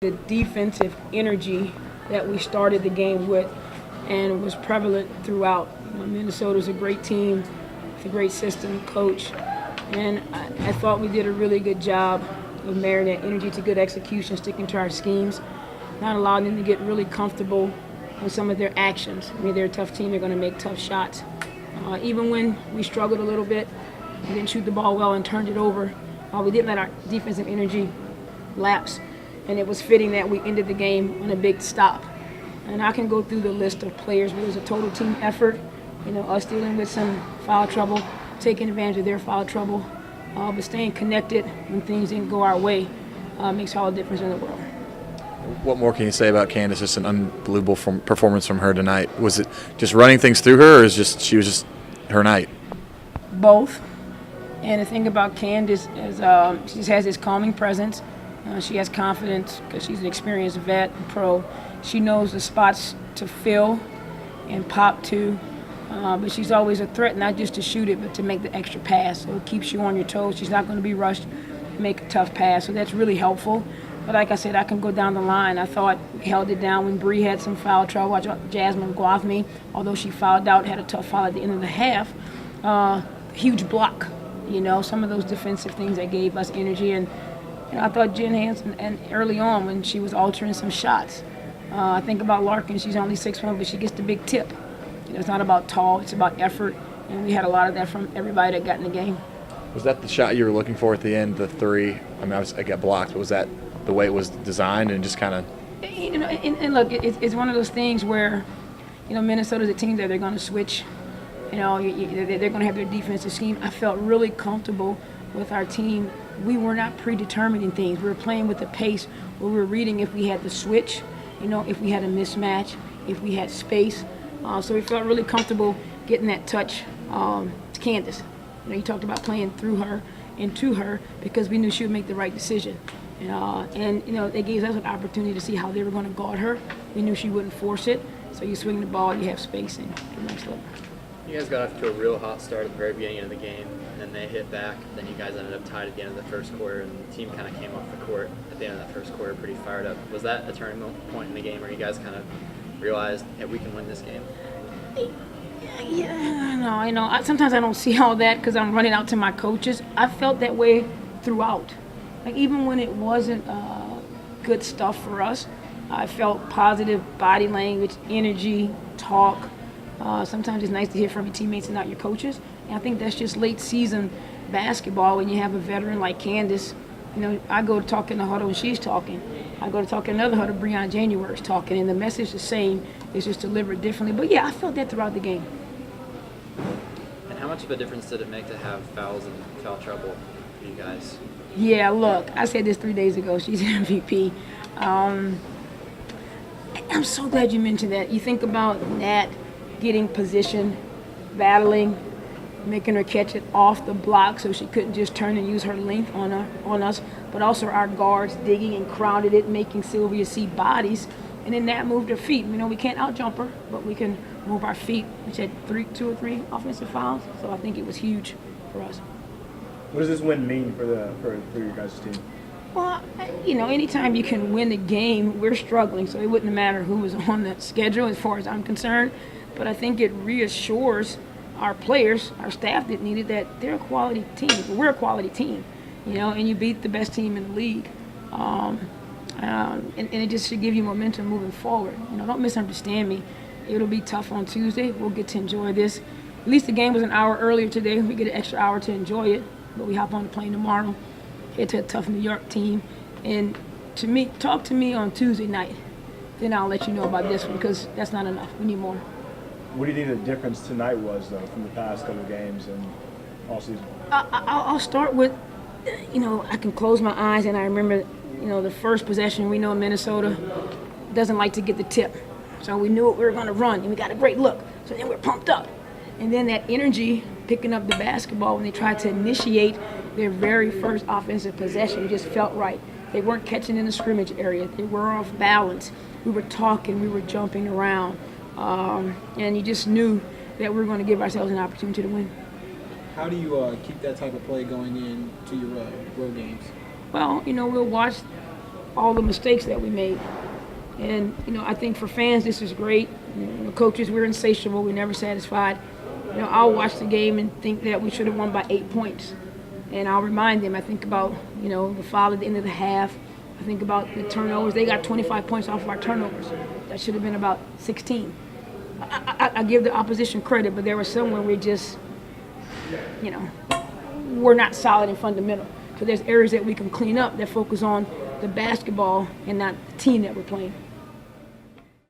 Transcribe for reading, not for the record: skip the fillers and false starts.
The defensive energy that we started the game with and was prevalent throughout. Minnesota's a great team, it's a great system, coach, and I thought we did a really good job of marrying that energy to good execution, sticking to our schemes, not allowing them to get really comfortable with some of their actions. I mean, they're a tough team, they're going to make tough shots. Even when we struggled a little bit, we didn't shoot the ball well and turned it over, we didn't let our defensive energy lapse. And it was fitting that we ended the game on a big stop. And I can go through the list of players where it was a total team effort. Us dealing with some foul trouble, taking advantage of their foul trouble, but staying connected when things didn't go our way makes all the difference in the world. What more can you say about Candace? Just an unbelievable performance from her tonight. Was it just running things through her, or she was just her night? Both. And the thing about Candace is she has this calming presence. She has confidence because she's an experienced vet and pro. She knows the spots to fill and pop to, but she's always a threat, not just to shoot it, but to make the extra pass. So it keeps you on your toes. She's not going to be rushed, make a tough pass. So that's really helpful. But like I said, I can go down the line. I thought we held it down when Bree had some foul trouble. I thought Jasmine Guathme, although she fouled out, had a tough foul at the end of the half. Huge block, some of those defensive things that gave us energy. And I thought Jen Hansen, and early on when she was altering some shots. I think about Larkin, she's only 6'1", but she gets the big tip. It's not about tall, it's about effort, and we had a lot of that from everybody that got in the game. Was that the shot you were looking for at the end, the three? I mean, I got blocked, but was that the way it was designed and just kind of? And look, it's one of those things where, Minnesota's a team that they're going to switch. They're going to have their defensive scheme. I felt really comfortable with our team. We were not predetermining things. We were playing with the pace where we were reading if we had the switch, if we had a mismatch, if we had space. So we felt really comfortable getting that touch to Candace. You talked about playing through her and to her because we knew she would make the right decision. They gave us an opportunity to see how they were going to guard her. We knew she wouldn't force it. So you swing the ball, you have space, and get a nice look. You guys got off to a real hot start at the very beginning of the game, and then they hit back. Then you guys ended up tied at the end of the first quarter, and the team kind of came off the court at the end of that first quarter pretty fired up. Was that a turning point in the game where you guys kind of realized, hey, we can win this game? Yeah, I know. Sometimes I don't see all that because I'm running out to my coaches. I felt that way throughout. Like even when it wasn't good stuff for us, I felt positive body language, energy, talk. Sometimes it's nice to hear from your teammates and not your coaches. And I think that's just late season basketball when you have a veteran like Candace. I go to talk in the huddle and she's talking. I go to talk in another huddle, Breon January's talking, and the message is the same. It's just delivered differently. But yeah, I felt that throughout the game. And how much of a difference did it make to have fouls and foul trouble for you guys? Yeah, look, I said this 3 days ago. She's MVP. I'm so glad you mentioned that. You think about Nat getting position, battling, making her catch it off the block so she couldn't just turn and use her length on us, but also our guards digging and crowded it, making Sylvia see bodies, and then Nat moved her feet. We can't out-jump her, but we can move our feet. She had two or three offensive fouls, so I think it was huge for us. What does this win mean for your guys' team? Well, anytime you can win the game, we're struggling, so it wouldn't matter who was on the schedule as far as I'm concerned. But I think it reassures our players, our staff that needed that they're a quality team. We're a quality team, and you beat the best team in the league. And it just should give you momentum moving forward. Don't misunderstand me. It'll be tough on Tuesday. We'll get to enjoy this. At least the game was an hour earlier today. We get an extra hour to enjoy it. But we hop on the plane tomorrow, head to a tough New York team. And talk to me on Tuesday night. Then I'll let you know about this one because that's not enough. We need more. What do you think the difference tonight was, though, from the past couple of games and all season? I'll start with, I can close my eyes and I remember, the first possession. We know Minnesota doesn't like to get the tip. So we knew we were going to run and we got a great look. So then we're pumped up. And then that energy, picking up the basketball when they tried to initiate their very first offensive possession, just felt right. They weren't catching in the scrimmage area. They were off balance. We were talking. We were jumping around. And you just knew that we were going to give ourselves an opportunity to win. How do you keep that type of play going into your road games? Well, we'll watch all the mistakes that we made. And, I think for fans, this is great. Coaches, we're insatiable. We're never satisfied. I'll watch the game and think that we should have won by 8 points. And I'll remind them. I think about, the foul at the end of the half. I think about the turnovers. They got 25 points off of our turnovers. That should have been about 16. I give the opposition credit, but there was some where we just, we're not solid and fundamental. So there's areas that we can clean up that focus on the basketball and not the team that we're playing.